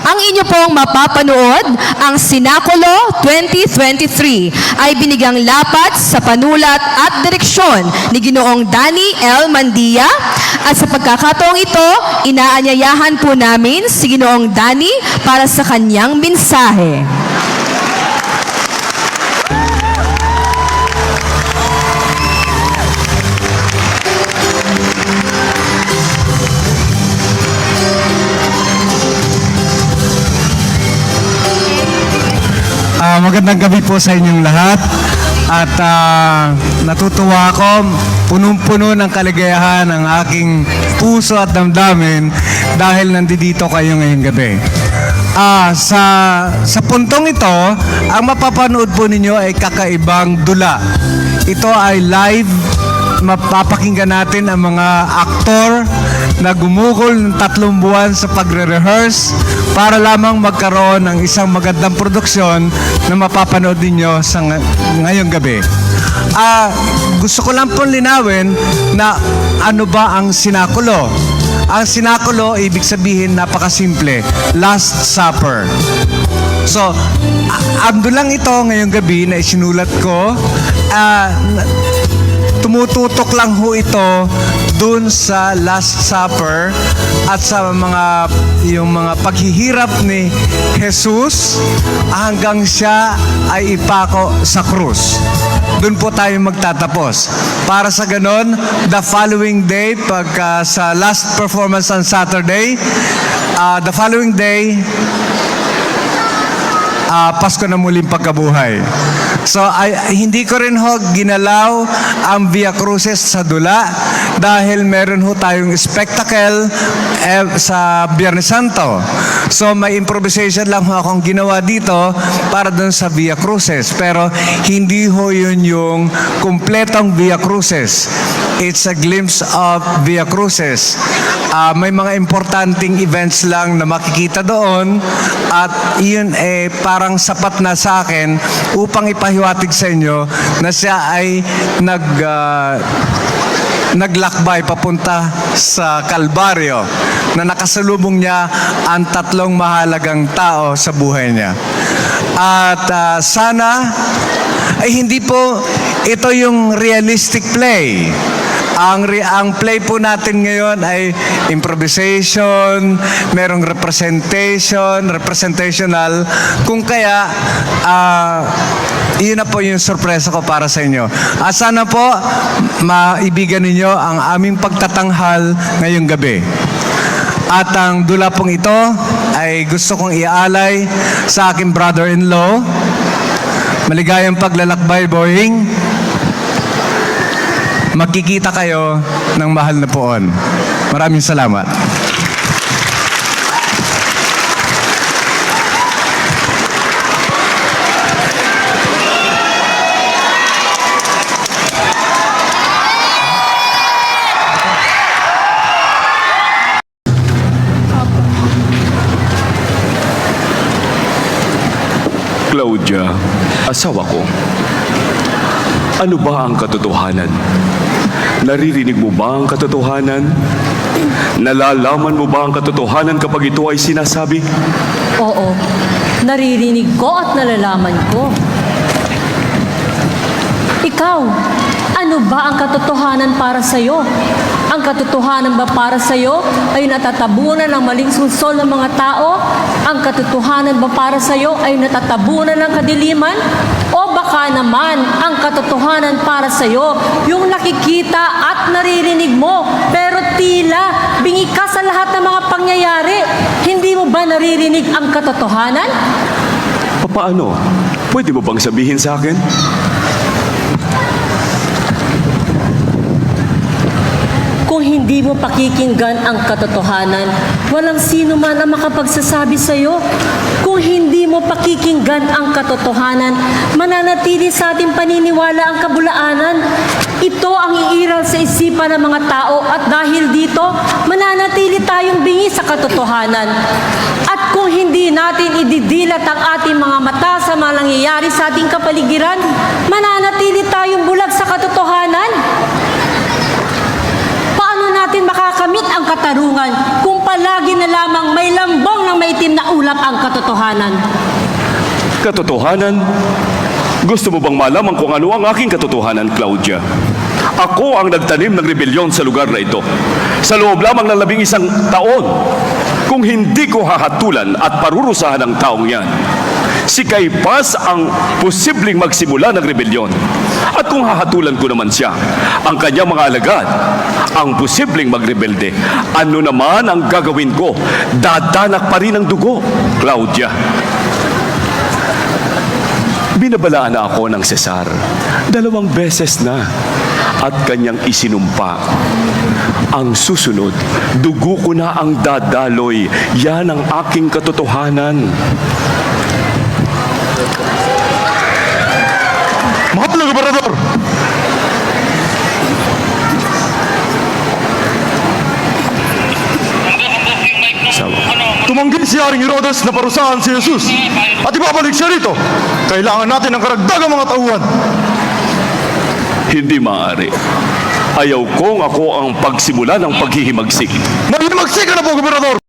Ang inyo pong mapapanood, ang Sinakulo 2023 ay binigyang lapat sa panulat at direksyon ni Ginoong Danny L. Mandia at sa pagkakataong ito, inaanyayahan po namin si Ginoong Danny para sa kanyang mensahe. Magandang gabi po sa inyong lahat at natutuwa ako, punong-puno ng kaligayahan ang aking puso at damdamin dahil nandito kayo ngayong gabi. Sa puntong ito, ang mapapanood po ninyo ay kakaibang dula. Ito ay live, mapapakinggan natin ang mga aktor na gumugol ng 3 buwan sa pagre-rehearse para lamang magkaroon ng isang magandang produksyon na mapapanood ninyo sa ngayong gabi. Gusto ko lang pong linawin na ano ba ang Sinakulo. Ang Sinakulo, ibig sabihin, napakasimple, Last Supper. So, ando lang ito ngayong gabi na isinulat ko. Tumututok lang ho ito dun sa Last Supper at sa yung mga paghihirap ni Jesus hanggang siya ay ipako sa krus. Doon po tayo magtatapos. Para sa ganon, the following day, sa last performance on Saturday, the following day, Pasko na muling pagkabuhay. So, hindi ko rin ho ginalaw ang Via Cruces sa dula dahil meron ho tayong spectacle sa Biyernes Santo. So, may improvisation lang ho akong ginawa dito para dun sa Via Cruces. Pero, hindi ho yun yung kumpletong Via Cruces. It's a glimpse of Via Cruces. May mga importanting events lang na makikita doon at yun parang sapat na sa akin upang ipahiwatig sa inyo na siya ay naglakbay papunta sa Kalbaryo na nakasalubong niya ang 3 mahalagang tao sa buhay niya. At sana ay hindi po ito yung realistic play. Ang play po natin ngayon ay improvisation, merong representational. Kung kaya, yun na po yung sorpresa ko para sa inyo. Sana po, maibigan ninyo ang aming pagtatanghal ngayong gabi. At ang dula pong ito ay gusto kong iaalay sa aking brother-in-law. Maligayang paglalakbay, Boying. Magkikita kayo ng mahal na poon. Maraming salamat. Claudia, asawa ko. Ano ba ang katotohanan? Naririnig mo ba ang katotohanan? Nalalaman mo ba ang katotohanan kapag ito ay sinasabi? Oo, naririnig ko at nalalaman ko. Ikaw, ano ba ang katotohanan para sa'yo? Ang katotohanan ba para sa'yo ay natatabunan ng maling sunsol ng mga tao? Ang katotohanan ba para sa'yo ay natatabunan ng kadiliman? O baka naman ang katotohanan para sa'yo yung nakikita at naririnig mo pero tila bingi ka sa lahat ng mga pangyayari? Hindi mo ba naririnig ang katotohanan? Paano? Pwede mo bang sabihin sa akin? Kung hindi mo pakikinggan ang katotohanan, walang sino man ang makapagsasabi sa iyo. Kung hindi mo pakikinggan ang katotohanan, mananatili sa ating paniniwala ang kabulaanan. Ito ang iiral sa isipan ng mga tao at dahil dito, mananatili tayong bingi sa katotohanan. At kung hindi natin ididilat ang ating mga mata sa mga nangyayari sa ating kapaligiran, mananatili tayong bulag sa katotohanan. Paano natin makakamit ang katarungan kung palagi na lamang may lambong ng maitim na ulan maulap ang katotohanan. Katotohanan? Gusto mo bang malaman kung ano ang aking katotohanan, Claudia? Ako ang nagtanim ng rebelyon sa lugar na ito. Sa loob lamang ng 11 taon. Kung hindi ko hahatulan at parurusahan ang taong yan, si Caiphas ang posibleng magsimula ng rebelyon. At kung hahatulan ko naman siya, ang kanyang mga alagad, ang posibleng magrebelde, ano naman ang gagawin ko? Dadanak pa rin ang dugo, Claudia. Binabalaan na ako ng Cesar 2 beses na at kanyang isinumpa. Ang susunod, dugo ko na ang dadaloy. Yan ang aking katotohanan. Mahal na gobernador! Tumanggi si Haring Herodes na parusahan si Jesus at ibabalik siya rito. Kailangan natin ng karagdagang mga tauhan. Hindi maaari. Ayaw kong ako ang pagsimula ng paghihimagsik. Maghimagsik ka na po, gobernador!